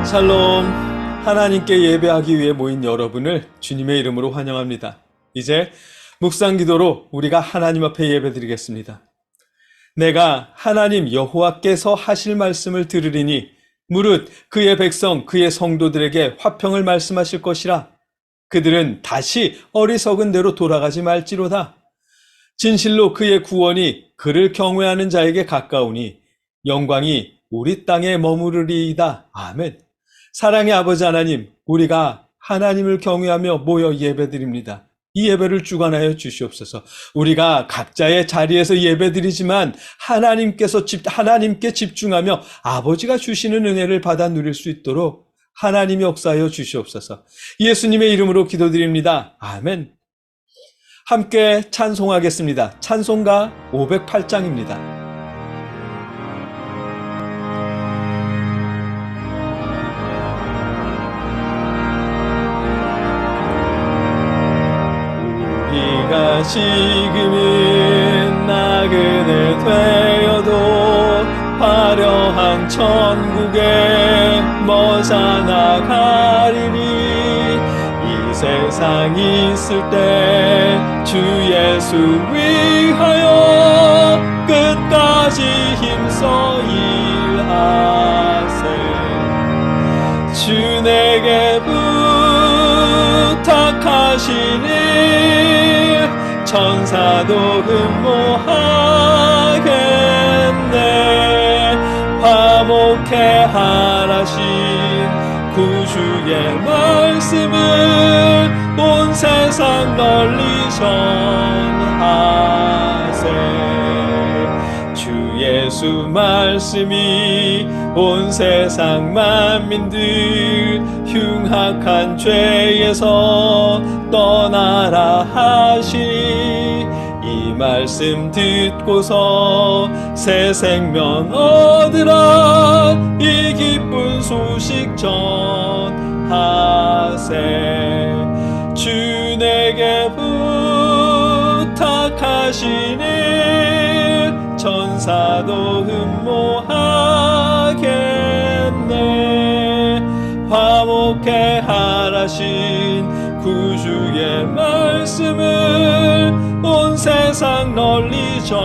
샬롬. 하나님께 예배하기 위해 모인 여러분을 주님의 이름으로 환영합니다. 이제 묵상 기도로 우리가 하나님 앞에 예배드리겠습니다. 내가 하나님 여호와께서 하실 말씀을 들으리니 무릇 그의 백성 그의 성도들에게 화평을 말씀하실 것이라. 그들은 다시 어리석은 대로 돌아가지 말지로다. 진실로 그의 구원이 그를 경외하는 자에게 가까우니 영광이 우리 땅에 머무르리이다. 아멘. 사랑의 아버지 하나님, 우리가 하나님을 경외하며 모여 예배드립니다. 이 예배를 주관하여 주시옵소서. 우리가 각자의 자리에서 예배드리지만 하나님께 집중하며 아버지가 주시는 은혜를 받아 누릴 수 있도록 하나님이 역사하여 주시옵소서. 예수님의 이름으로 기도드립니다. 아멘. 함께 찬송하겠습니다. 찬송가 508장입니다. 우리가 지금은 나그네 되어도 화려한 천국에 먼저 나가리니 이 세상 있을 때 주 예수 위하여 끝까지 힘써 일하세. 주 내게 부탁하시니 천사도 흠모하겠네. 화목해 하라신 구주의 말씀을 온 세상 널리 전하세. 주 예수 말씀이 온 세상 만민들 흉악한 죄에서 떠나라 하시니 이 말씀 듣고서 새 생명 얻으라. 이 기쁜 소식 전하세. 주 내게 부탁하시니 천사도 흠모하겠네. 화목해 하라신 구주의 말씀을 온 세상 널리 전하세.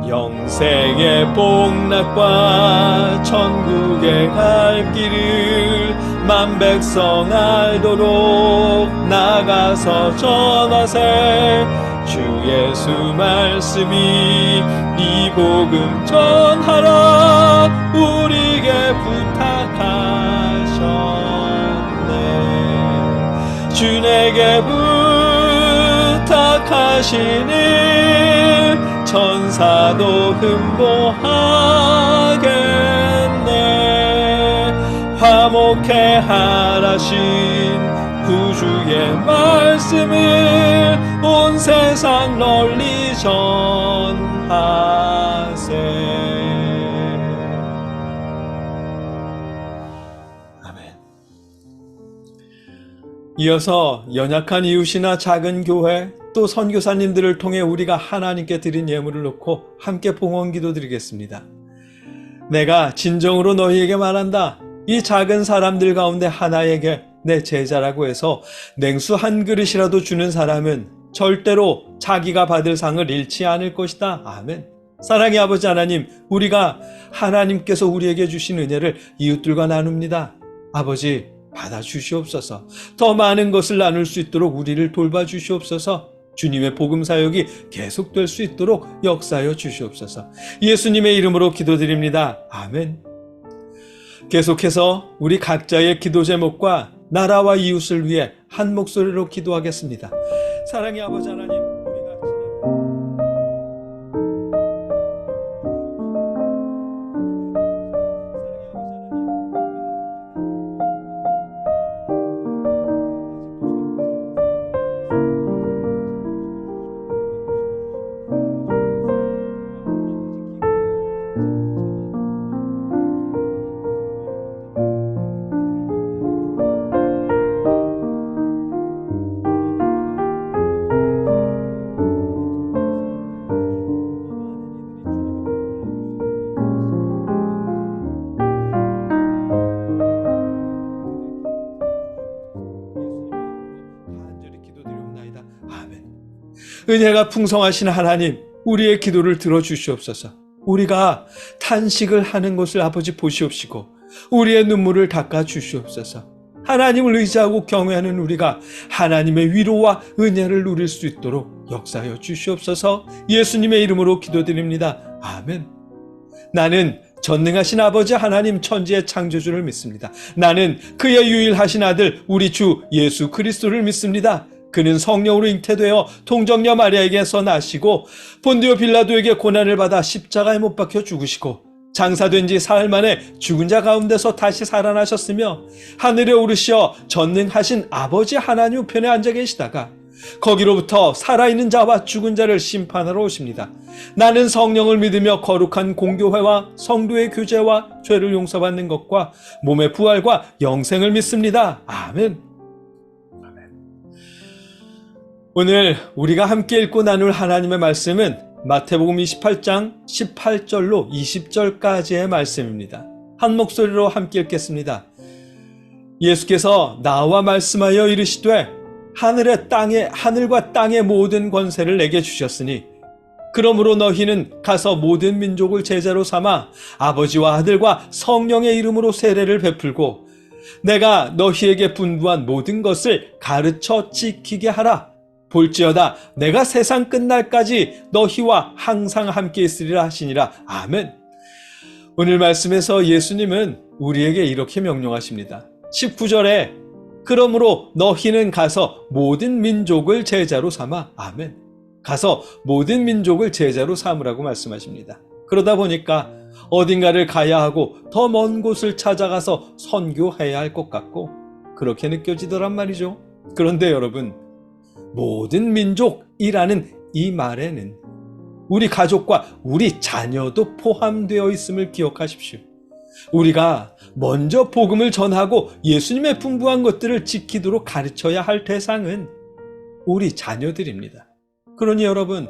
영생의 복락과 천국에 갈 길을 만 백성 알도록 나가서 전하세. 주 예수 말씀이 이 복음 전하라. 우리에게 부탁하셨네. 주 내게 부탁하시니 천사도 흠모하겠네. 화목해 하라신 구주의 말씀을 온 세상 널리 전하세. 아멘. 이어서 연약한 이웃이나 작은 교회 또 선교사님들을 통해 우리가 하나님께 드린 예물을 놓고 함께 봉헌 기도 드리겠습니다. 내가 진정으로 너희에게 말한다. 이 작은 사람들 가운데 하나에게 내 제자라고 해서 냉수 한 그릇이라도 주는 사람은 절대로 자기가 받을 상을 잃지 않을 것이다. 아멘. 사랑의 아버지 하나님, 우리가 하나님께서 우리에게 주신 은혜를 이웃들과 나눕니다. 아버지, 받아주시옵소서. 더 많은 것을 나눌 수 있도록 우리를 돌봐주시옵소서. 주님의 복음 사역이 계속될 수 있도록 역사하여 주시옵소서. 예수님의 이름으로 기도드립니다. 아멘. 계속해서 우리 각자의 기도 제목과 나라와 이웃을 위해 한 목소리로 기도하겠습니다. 사랑의 아버지 하나님, 은혜가 풍성하신 하나님, 우리의 기도를 들어주시옵소서. 우리가 탄식을 하는 것을 아버지 보시옵시고 우리의 눈물을 닦아 주시옵소서. 하나님을 의지하고 경외하는 우리가 하나님의 위로와 은혜를 누릴 수 있도록 역사하여 주시옵소서. 예수님의 이름으로 기도드립니다. 아멘. 나는 전능하신 아버지 하나님 천지의 창조주를 믿습니다. 나는 그의 유일하신 아들 우리 주 예수 그리스도를 믿습니다. 그는 성령으로 잉태되어 동정녀 마리아에게서 나시고 본디오 빌라도에게 고난을 받아 십자가에 못 박혀 죽으시고 장사된 지 사흘 만에 죽은 자 가운데서 다시 살아나셨으며 하늘에 오르시어 전능하신 아버지 하나님 우편에 앉아 계시다가 거기로부터 살아있는 자와 죽은 자를 심판하러 오십니다. 나는 성령을 믿으며 거룩한 공교회와 성도의 교제와 죄를 용서받는 것과 몸의 부활과 영생을 믿습니다. 아멘. 오늘 우리가 함께 읽고 나눌 하나님의 말씀은 마태복음 28장 18절로 20절까지의 말씀입니다. 한 목소리로 함께 읽겠습니다. 예수께서 나와 말씀하여 이르시되 하늘과 땅의 모든 권세를 내게 주셨으니 그러므로 너희는 가서 모든 민족을 제자로 삼아 아버지와 아들과 성령의 이름으로 세례를 베풀고 내가 너희에게 분부한 모든 것을 가르쳐 지키게 하라. 볼지어다 내가 세상 끝날까지 너희와 항상 함께 있으리라 하시니라. 아멘. 오늘 말씀에서 예수님은 우리에게 이렇게 명령하십니다. 19절에 그러므로 너희는 가서 모든 민족을 제자로 삼아. 아멘. 가서 모든 민족을 제자로 삼으라고 말씀하십니다. 그러다 보니까 어딘가를 가야 하고 더 먼 곳을 찾아가서 선교해야 할 것 같고 그렇게 느껴지더란 말이죠. 그런데 여러분, 모든 민족이라는 이 말에는 우리 가족과 우리 자녀도 포함되어 있음을 기억하십시오. 우리가 먼저 복음을 전하고 예수님의 분부한 것들을 지키도록 가르쳐야 할 대상은 우리 자녀들입니다. 그러니 여러분,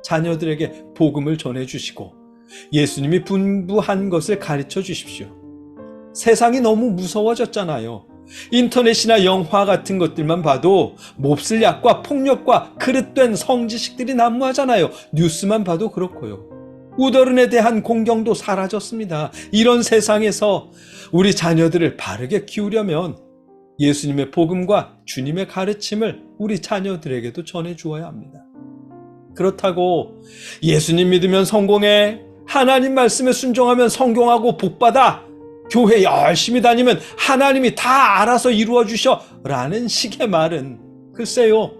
자녀들에게 복음을 전해주시고 예수님이 분부한 것을 가르쳐 주십시오. 세상이 너무 무서워졌잖아요. 인터넷이나 영화 같은 것들만 봐도 몹쓸 약과 폭력과 그릇된 성지식들이 난무하잖아요. 뉴스만 봐도 그렇고요. 우더른에 대한 공경도 사라졌습니다. 이런 세상에서 우리 자녀들을 바르게 키우려면 예수님의 복음과 주님의 가르침을 우리 자녀들에게도 전해주어야 합니다. 그렇다고 예수님 믿으면 성공해, 하나님 말씀에 순종하면 성공하고 복받아, 교회 열심히 다니면 하나님이 다 알아서 이루어주셔 라는 식의 말은 글쎄요,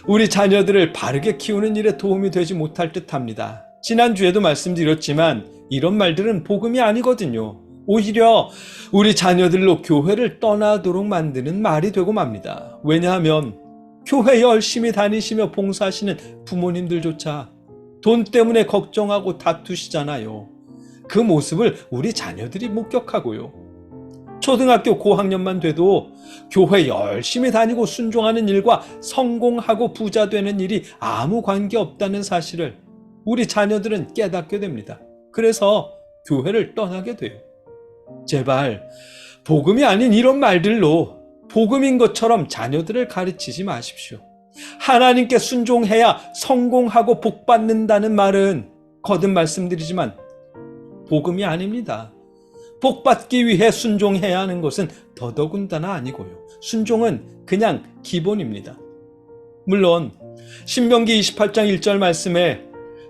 우리 자녀들을 바르게 키우는 일에 도움이 되지 못할 듯합니다. 지난주에도 말씀드렸지만 이런 말들은 복음이 아니거든요. 오히려 우리 자녀들로 교회를 떠나도록 만드는 말이 되고 맙니다. 왜냐하면 교회 열심히 다니시며 봉사하시는 부모님들조차 돈 때문에 걱정하고 다투시잖아요. 그 모습을 우리 자녀들이 목격하고요. 초등학교 고학년만 돼도 교회 열심히 다니고 순종하는 일과 성공하고 부자 되는 일이 아무 관계 없다는 사실을 우리 자녀들은 깨닫게 됩니다. 그래서 교회를 떠나게 돼요. 제발 복음이 아닌 이런 말들로 복음인 것처럼 자녀들을 가르치지 마십시오. 하나님께 순종해야 성공하고 복받는다는 말은 거듭 말씀드리지만 복음이 아닙니다. 복받기 위해 순종해야 하는 것은 더더군다나 아니고요. 순종은 그냥 기본입니다. 물론 신명기 28장 1절 말씀에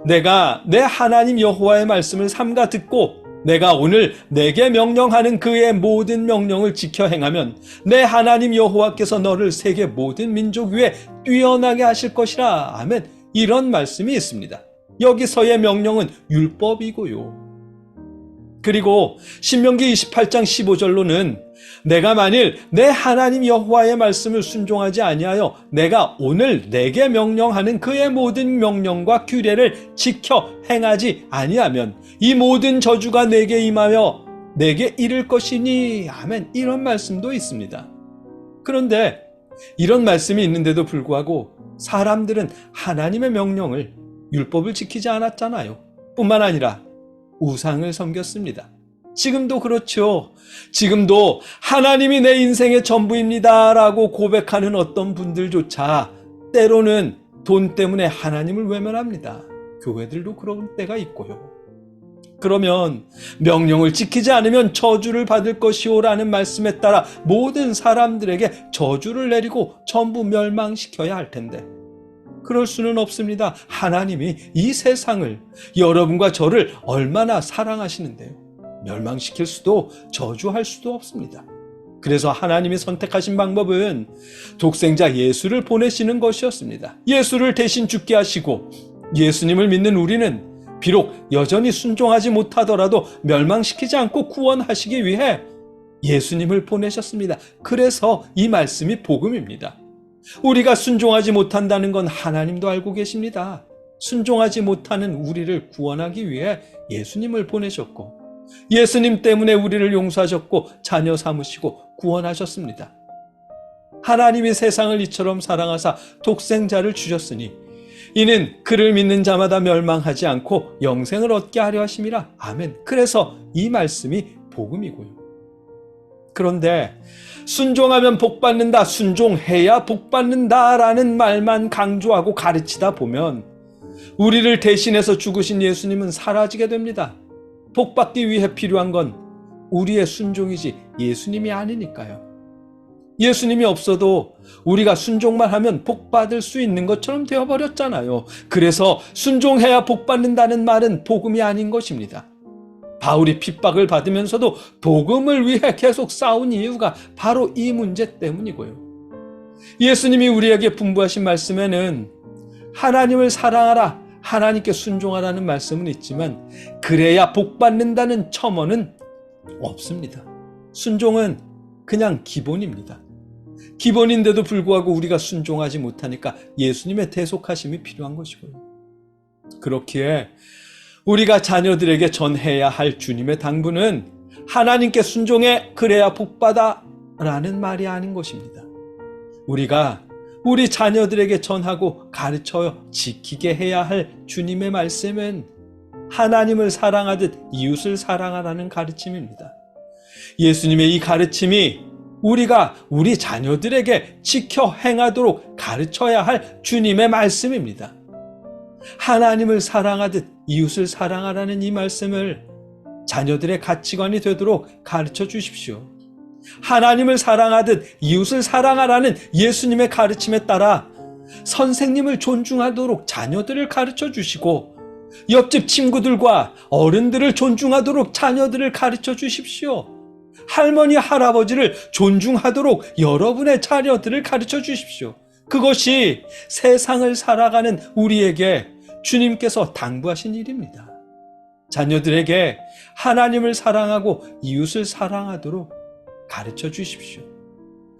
내가 내 하나님 여호와의 말씀을 삼가 듣고 내가 오늘 내게 명령하는 그의 모든 명령을 지켜 행하면 내 하나님 여호와께서 너를 세계 모든 민족 위에 뛰어나게 하실 것이라. 아멘. 이런 말씀이 있습니다. 여기서의 명령은 율법이고요. 그리고 신명기 28장 15절로는 내가 만일 내 하나님 여호와의 말씀을 순종하지 아니하여 내가 오늘 내게 명령하는 그의 모든 명령과 규례를 지켜 행하지 아니하면 이 모든 저주가 내게 임하여 내게 이를 것이니. 아멘. 이런 말씀도 있습니다. 그런데 이런 말씀이 있는데도 불구하고 사람들은 하나님의 명령을, 율법을 지키지 않았잖아요. 뿐만 아니라 우상을 섬겼습니다. 지금도 그렇죠. 지금도 하나님이 내 인생의 전부입니다 라고 고백하는 어떤 분들조차 때로는 돈 때문에 하나님을 외면합니다. 교회들도 그런 때가 있고요. 그러면 명령을 지키지 않으면 저주를 받을 것이오라는 말씀에 따라 모든 사람들에게 저주를 내리고 전부 멸망시켜야 할 텐데 그럴 수는 없습니다. 하나님이 이 세상을, 여러분과 저를 얼마나 사랑하시는데요. 멸망시킬 수도 저주할 수도 없습니다. 그래서 하나님이 선택하신 방법은 독생자 예수를 보내시는 것이었습니다. 예수를 대신 죽게 하시고 예수님을 믿는 우리는 비록 여전히 순종하지 못하더라도 멸망시키지 않고 구원하시기 위해 예수님을 보내셨습니다. 그래서 이 말씀이 복음입니다. 우리가 순종하지 못한다는 건 하나님도 알고 계십니다. 순종하지 못하는 우리를 구원하기 위해 예수님을 보내셨고 예수님 때문에 우리를 용서하셨고 자녀 삼으시고 구원하셨습니다. 하나님이 세상을 이처럼 사랑하사 독생자를 주셨으니 이는 그를 믿는 자마다 멸망하지 않고 영생을 얻게 하려 하심이라. 아멘. 그래서 이 말씀이 복음이고요. 그런데 순종하면 복받는다, 순종해야 복받는다라는 말만 강조하고 가르치다 보면 우리를 대신해서 죽으신 예수님은 사라지게 됩니다. 복받기 위해 필요한 건 우리의 순종이지 예수님이 아니니까요. 예수님이 없어도 우리가 순종만 하면 복받을 수 있는 것처럼 되어버렸잖아요. 그래서 순종해야 복받는다는 말은 복음이 아닌 것입니다. 바울이 핍박을 받으면서도 복음을 위해 계속 싸운 이유가 바로 이 문제 때문이고요. 예수님이 우리에게 분부하신 말씀에는 하나님을 사랑하라, 하나님께 순종하라는 말씀은 있지만 그래야 복받는다는 첨언은 없습니다. 순종은 그냥 기본입니다. 기본인데도 불구하고 우리가 순종하지 못하니까 예수님의 대속하심이 필요한 것이고요. 그렇기에 우리가 자녀들에게 전해야 할 주님의 당부는 하나님께 순종해 그래야 복받아 라는 말이 아닌 것입니다. 우리가 우리 자녀들에게 전하고 가르쳐 지키게 해야 할 주님의 말씀은 하나님을 사랑하듯 이웃을 사랑하라는 가르침입니다. 예수님의 이 가르침이 우리가 우리 자녀들에게 지켜 행하도록 가르쳐야 할 주님의 말씀입니다. 하나님을 사랑하듯 이웃을 사랑하라는 이 말씀을 자녀들의 가치관이 되도록 가르쳐 주십시오. 하나님을 사랑하듯 이웃을 사랑하라는 예수님의 가르침에 따라 선생님을 존중하도록 자녀들을 가르쳐 주시고 옆집 친구들과 어른들을 존중하도록 자녀들을 가르쳐 주십시오. 할머니, 할아버지를 존중하도록 여러분의 자녀들을 가르쳐 주십시오. 그것이 세상을 살아가는 우리에게 주님께서 당부하신 일입니다. 자녀들에게 하나님을 사랑하고 이웃을 사랑하도록 가르쳐 주십시오.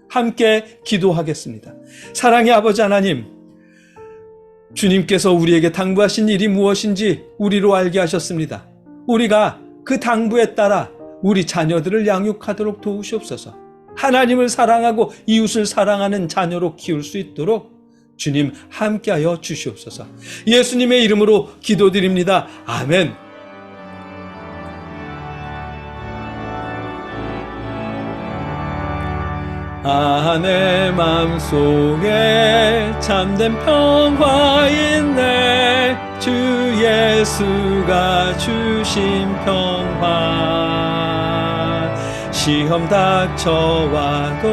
함께 기도하겠습니다. 사랑의 아버지 하나님, 주님께서 우리에게 당부하신 일이 무엇인지 우리로 알게 하셨습니다. 우리가 그 당부에 따라 우리 자녀들을 양육하도록 도우시옵소서. 하나님을 사랑하고 이웃을 사랑하는 자녀로 키울 수 있도록 주님 함께하여 주시옵소서. 예수님의 이름으로 기도드립니다. 아멘. 내 맘속에 참된 평화 있네. 주 예수가 주신 평화. 시험 닥쳐와도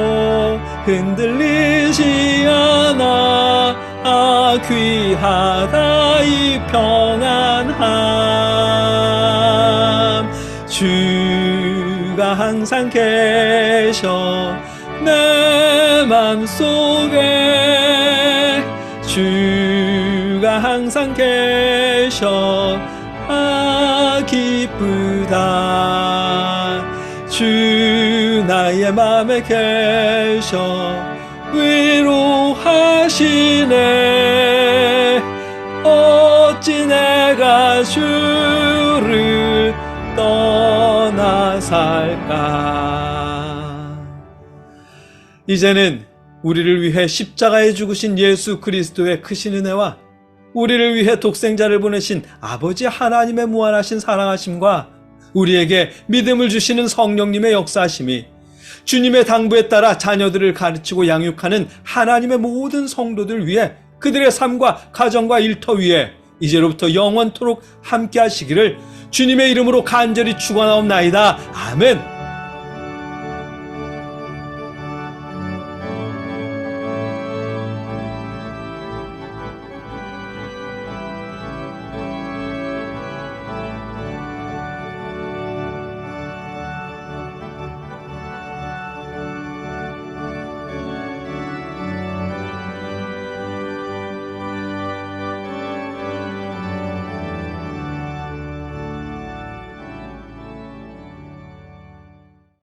흔들리지 않아. 귀하다 이 평안함. 주가 항상 계셔 내 맘속에. 주가 항상 계셔 기쁘다. 주 나의 맘에 계셔 위로하시네. 어찌 내가 주를 떠나 살까. 이제는 우리를 위해 십자가에 죽으신 예수 그리스도의 크신 은혜와 우리를 위해 독생자를 보내신 아버지 하나님의 무한하신 사랑하심과 우리에게 믿음을 주시는 성령님의 역사하심이 주님의 당부에 따라 자녀들을 가르치고 양육하는 하나님의 모든 성도들 위해 그들의 삶과 가정과 일터 위에 이제로부터 영원토록 함께 하시기를 주님의 이름으로 간절히 축원하옵나이다. 아멘.